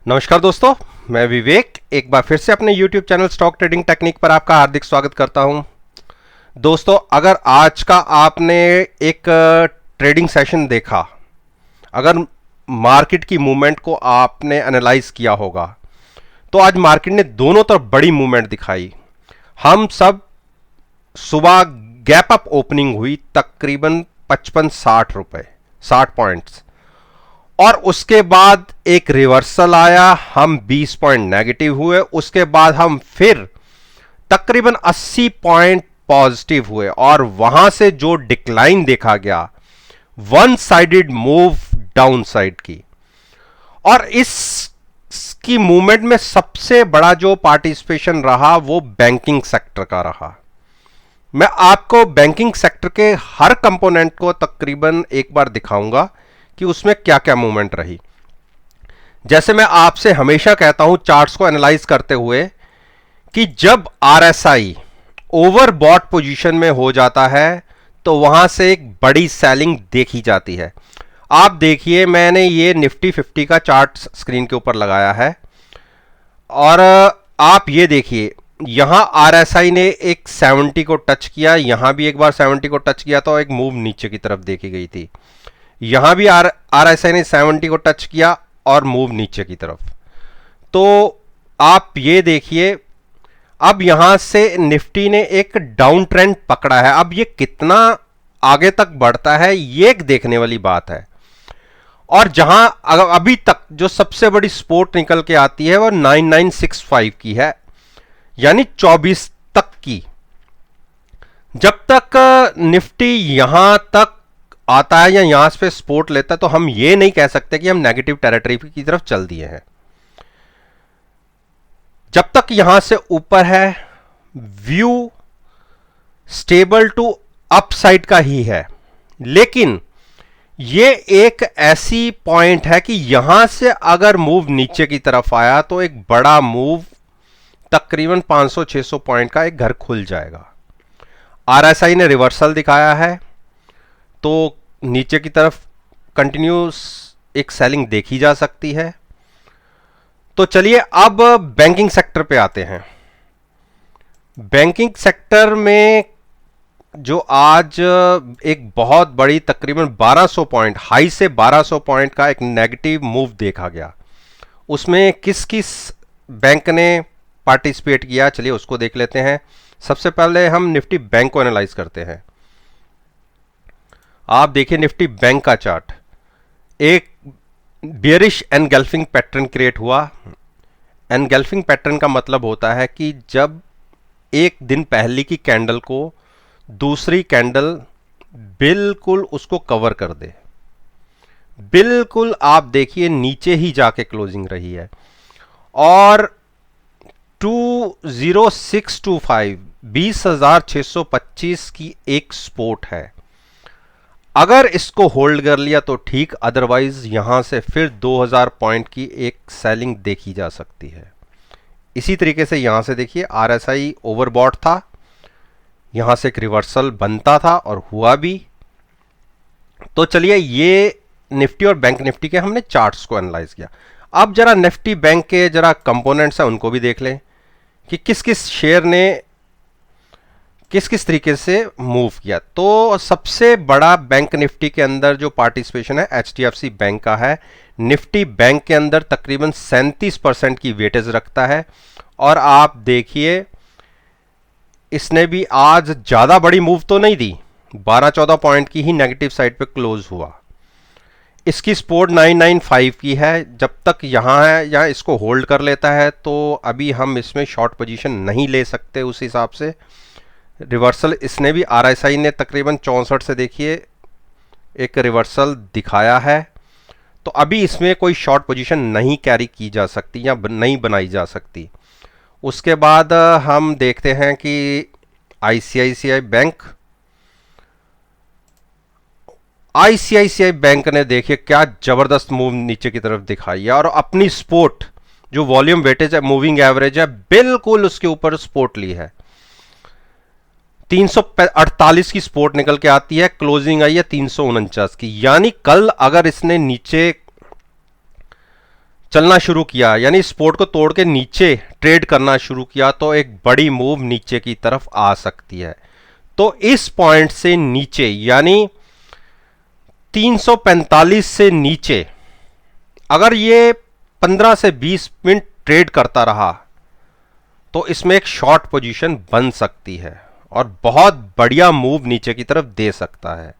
नमस्कार दोस्तों, मैं विवेक एक बार फिर से अपने YouTube channel stock trading technique पर आपका हार्दिक स्वागत करता हूं। दोस्तों, अगर आज का आपने एक ट्रेडिंग सेशन देखा, अगर मार्केट की मूवमेंट को आपने एनालाइज किया होगा, तो आज मार्केट ने दोनों तरफ बड़ी मूवमेंट दिखाई। हम सब सुबह गैप अप ओपनिंग हुई तकरीबन 55-60 रुपए 60 पॉइंट्स, और उसके बाद एक रिवर्सल आया, हम 20 पॉइंट नेगेटिव हुए। उसके बाद हम फिर तकरीबन 80 पॉइंट पॉजिटिव हुए, और वहां से जो डिक्लाइन देखा गया, one sided move down side की। और इसकी मूवमेंट में सबसे बड़ा जो पार्टिसिपेशन रहा वो बैंकिंग सेक्टर का रहा। मैं आपको बैंकिंग सेक्टर के हर कंपोनेंट को तकरीबन एक बार दिखाऊंगा कि उसमें क्या क्या मूवमेंट रही। जैसे मैं आपसे हमेशा कहता हूं चार्ट्स को एनालाइज करते हुए कि जब आरएसआई ओवरबॉट पोजीशन में हो जाता है तो वहां से एक बड़ी सेलिंग देखी जाती है। आप देखिए, मैंने ये निफ्टी 50 का चार्ट स्क्रीन के ऊपर लगाया है, और आप ये देखिए, यहां आरएसआई ने एक 70 को टच किया, यहां भी एक बार 70 को टच किया तो एक मूव नीचे की तरफ देखी गई थी। यहां भी आरएसआई ने 70 को टच किया और मूव नीचे की तरफ। तो आप ये देखिए, अब यहां से निफ्टी ने एक डाउन ट्रेंड पकड़ा है। अब ये कितना आगे तक बढ़ता है ये एक देखने वाली बात है। और जहां अभी तक जो सबसे बड़ी सपोर्ट निकल के आती है वो 9965 की है, यानी 24 तक की। जब तक निफ्टी यहां तक आता है या यहां से सपोर्ट लेता है तो हम ये नहीं कह सकते कि हम नेगेटिव टेरिटरी की तरफ चल दिए हैं। जब तक यहां से ऊपर है, व्यू स्टेबल टू अपसाइड का ही है। लेकिन ये एक ऐसी पॉइंट है कि यहां से अगर मूव नीचे की तरफ आया तो एक बड़ा मूव तकरीबन 500-600 पॉइंट का एक घर खुल जाएगा। आरएसआई ने रिवर्सल दिखाया है, तो नीचे की तरफ कंटिन्यूस एक सेलिंग देखी जा सकती है। तो चलिए अब बैंकिंग सेक्टर पे आते हैं। बैंकिंग सेक्टर में जो आज एक बहुत बड़ी तकरीबन 1200 पॉइंट, हाई से 1200 पॉइंट का एक नेगेटिव मूव देखा गया, उसमें किस किस बैंक ने पार्टिसिपेट किया, चलिए उसको देख लेते हैं। सबसे पहले हम निफ्टी बैंक को एनालाइज करते हैं। आप देखिए निफ्टी बैंक का चार्ट, एक बियरिश एनगल्फिंग पैटर्न क्रिएट हुआ। एनगल्फिंग पैटर्न का मतलब होता है कि जब एक दिन पहले की कैंडल को दूसरी कैंडल बिल्कुल उसको कवर कर दे। बिल्कुल आप देखिए नीचे ही जाके क्लोजिंग रही है, और 20625 20,625 की एक सपोर्ट है। अगर इसको होल्ड कर लिया तो ठीक, अदरवाइज यहां से फिर 2000 पॉइंट की एक सेलिंग देखी जा सकती है। इसी तरीके से यहां से देखिए आरएसआई ओवरबॉट था, यहां से एक रिवर्सल बनता था और हुआ भी। तो चलिए ये निफ्टी और बैंक निफ्टी के हमने चार्ट्स को एनालाइज किया। अब जरा निफ्टी बैंक के जरा कंपोनेंट्स हैं उनको भी देख लें कि किस किस शेयर ने किस किस तरीके से मूव किया। तो सबसे बड़ा बैंक निफ्टी के अंदर जो पार्टिसिपेशन है एचडीएफसी बैंक का है। निफ्टी बैंक के अंदर तकरीबन 37% की वेटेज रखता है, और आप देखिए इसने भी आज ज्यादा बड़ी मूव तो नहीं दी, 12-14 पॉइंट की ही नेगेटिव साइड पे क्लोज हुआ। इसकी सपोर्ट 995 की है। जब तक यहां है या इसको होल्ड कर लेता है तो अभी हम इसमें शॉर्ट पोजीशन नहीं ले सकते। उस हिसाब से रिवर्सल इसने भी, आरएसआई ने तकरीबन 64 से देखिए एक रिवर्सल दिखाया है। तो अभी इसमें कोई शॉर्ट पोजीशन नहीं कैरी की जा सकती या नहीं बनाई जा सकती। उसके बाद हम देखते हैं कि आईसीआईसीआई बैंक ने देखिए क्या जबरदस्त मूव नीचे की तरफ दिखाई है, और अपनी सपोर्ट जो वॉल्यूम वेटेज है, मूविंग एवरेज है, बिल्कुल उसके ऊपर सपोर्ट ली है। 348 की सपोर्ट निकल के आती है, क्लोजिंग आई है 349 की। यानी कल अगर इसने नीचे चलना शुरू किया, यानी सपोर्ट को तोड़ के नीचे ट्रेड करना शुरू किया, तो एक बड़ी मूव नीचे की तरफ आ सकती है। तो इस पॉइंट से नीचे यानी 345 से नीचे अगर ये 15 से 20 मिनट ट्रेड करता रहा तो इसमें एक शॉर्ट पोजीशन बन सकती है और बहुत बढ़िया मूव नीचे की तरफ दे सकता है।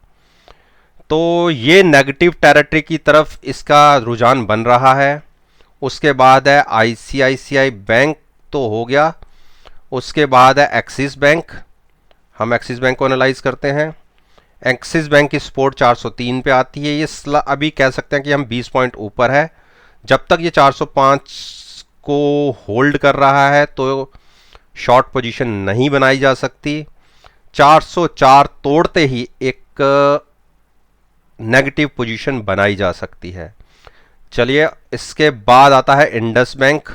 तो ये नेगेटिव टेरिटरी की तरफ इसका रुझान बन रहा है। उसके बाद है आईसीआईसीआई बैंक, तो हो गया। उसके बाद है एक्सिस बैंक। हम एक्सिस बैंक को एनालाइज करते हैं। एक्सिस बैंक की सपोर्ट 403 पे आती है। ये अभी कह सकते हैं कि हम 20 पॉइंट ऊपर है। जब तक ये 405 को होल्ड कर रहा है तो शॉर्ट पोजीशन नहीं बनाई जा सकती। 404 तोड़ते ही एक नेगेटिव पोजीशन बनाई जा सकती है। चलिए, इसके बाद आता है इंडस बैंक।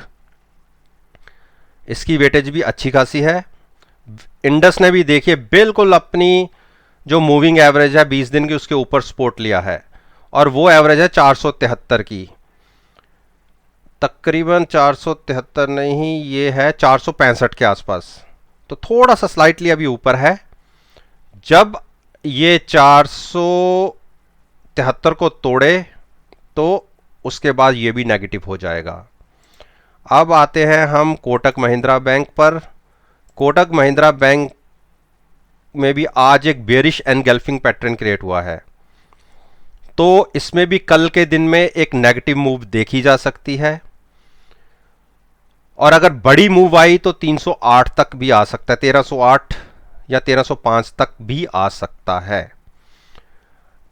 इसकी वेटेज भी अच्छी खासी है। इंडस ने भी देखिए बिल्कुल अपनी जो मूविंग एवरेज है 20 दिन की उसके ऊपर सपोर्ट लिया है और वो एवरेज है 473 की। तकरीबन 473 नहीं, ये है 465 के आसपास, तो थोड़ा सा स्लाइटली अभी ऊपर है। जब ये 473 को तोड़े तो उसके बाद ये भी नेगेटिव हो जाएगा। अब आते हैं हम कोटक महिंद्रा बैंक पर। कोटक महिंद्रा बैंक में भी आज एक बेरिश एनगल्फिंग पैटर्न क्रिएट हुआ है, तो इसमें भी कल के दिन में एक नेगेटिव मूव देखी जा सकती है और अगर बड़ी मूव आई तो 308 तक भी आ सकता है, 1308 या 1305 तक भी आ सकता है।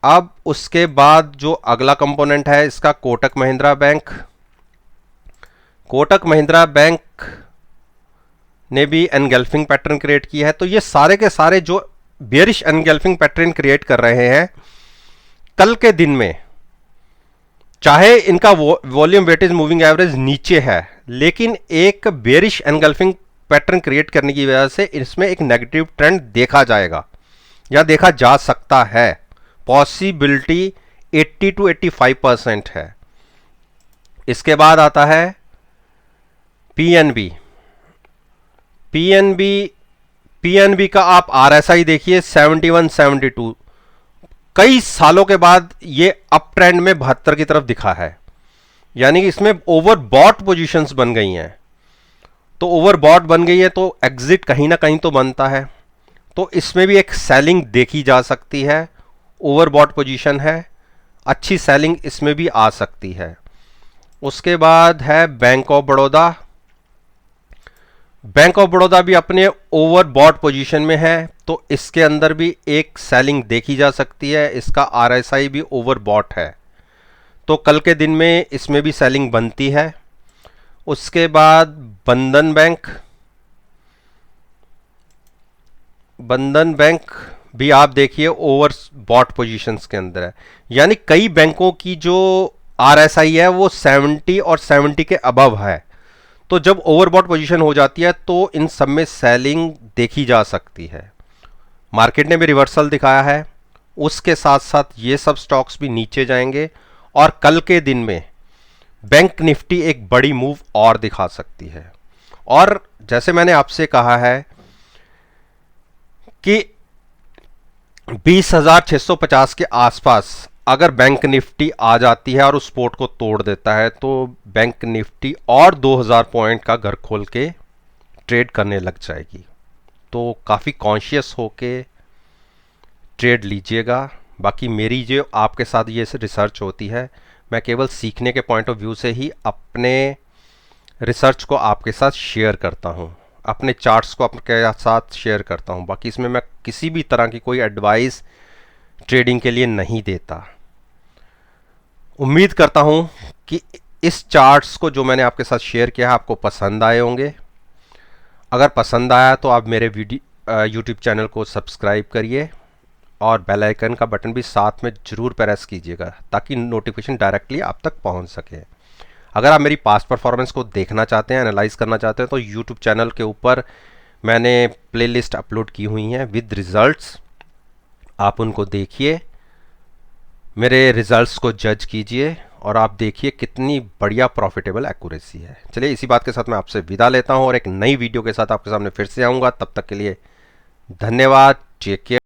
अब उसके बाद जो अगला कंपोनेंट है इसका कोटक महिंद्रा बैंक। कोटक महिंद्रा बैंक ने भी एनगल्फिंग पैटर्न क्रिएट किया है। तो ये सारे के सारे जो बेरिश एनगल्फिंग पैटर्न क्रिएट कर रहे हैं कल के दिन में, चाहे इनका वॉल्यूम वेटेज मूविंग एवरेज नीचे है, लेकिन एक बेरिश एनगल्फिंग पैटर्न क्रिएट करने की वजह से इसमें एक नेगेटिव ट्रेंड देखा जाएगा या देखा जा सकता है। पॉसिबिलिटी 80 to 85% है। इसके बाद आता है पीएनबी। पीएनबी का आप आरएसआई देखिए 71-72, कई सालों के बाद ये अप ट्रेंड में 72 की तरफ दिखा है, यानी कि इसमें ओवरबॉट पोजीशंस बन गई हैं। तो ओवरबॉट बन गई है तो एग्जिट कहीं ना कहीं तो बनता है, तो इसमें भी एक सेलिंग देखी जा सकती है। ओवरबॉट पोजीशन है, अच्छी सेलिंग इसमें भी आ सकती है। उसके बाद है bank of Baroda. Bank of Baroda भी अपने ओवरबॉट पोजीशन में है, तो इसके अंदर भी एक सेलिंग देखी जा सकती है। इसका आरएसआई भी ओवरबॉट है, तो कल के दिन में इसमें भी सेलिंग बनती है। उसके बाद बंधन बैंक। बंधन बैंक भी आप देखिए ओवरबॉट पोजीशंस के अंदर है, यानी कई बैंकों की जो आरएसआई है वो 70 और 70 के अबव है। तो जब ओवरबॉट पोजीशन हो जाती है तो इन सब में सेलिंग देखी जा सकती है। मार्केट ने भी रिवर्सल दिखाया है, उसके साथ साथ ये सब स्टॉक्स भी नीचे जाएंगे और कल के दिन में बैंक निफ्टी एक बड़ी मूव और दिखा सकती है। और जैसे मैंने आपसे कहा है कि 20,650 के आसपास अगर बैंक निफ्टी आ जाती है और उस सपोर्ट को तोड़ देता है तो बैंक निफ्टी और 2000 पॉइंट का घर खोल के ट्रेड करने लग जाएगी। तो काफ़ी कॉन्शियस होके ट्रेड लीजिएगा। बाकी मेरी जो आपके साथ ये रिसर्च होती है, मैं केवल सीखने के पॉइंट ऑफ व्यू से ही अपने रिसर्च को आपके साथ शेयर करता हूँ, अपने चार्ट्स को आपके साथ शेयर करता हूँ। बाकी इसमें मैं किसी भी तरह की कोई एडवाइस ट्रेडिंग के लिए नहीं देता। उम्मीद करता हूँ कि इस चार्ट्स को जो मैंने आपके साथ शेयर किया है आपको पसंद आए होंगे। अगर पसंद आया तो आप मेरे यूट्यूब चैनल को सब्सक्राइब करिए और बेल आइकन का बटन भी साथ में ज़रूर प्रेस कीजिएगा ताकि नोटिफिकेशन डायरेक्टली आप तक पहुंच सके। अगर आप मेरी पास्ट परफॉर्मेंस को देखना चाहते हैं, एनालाइज करना चाहते हैं, तो यूट्यूब चैनल के ऊपर मैंने प्लेलिस्ट अपलोड की हुई हैं विद रिज़ल्ट्स, आप उनको देखिए, मेरे रिज़ल्ट्स को जज कीजिए और आप देखिए कितनी बढ़िया प्रॉफिटेबल एक्यूरेसी है। चलिए इसी बात के साथ मैं आपसे विदा लेता हूं और एक नई वीडियो के साथ आपके सामने फिर से आऊंगा। तब तक के लिए धन्यवाद। Take care.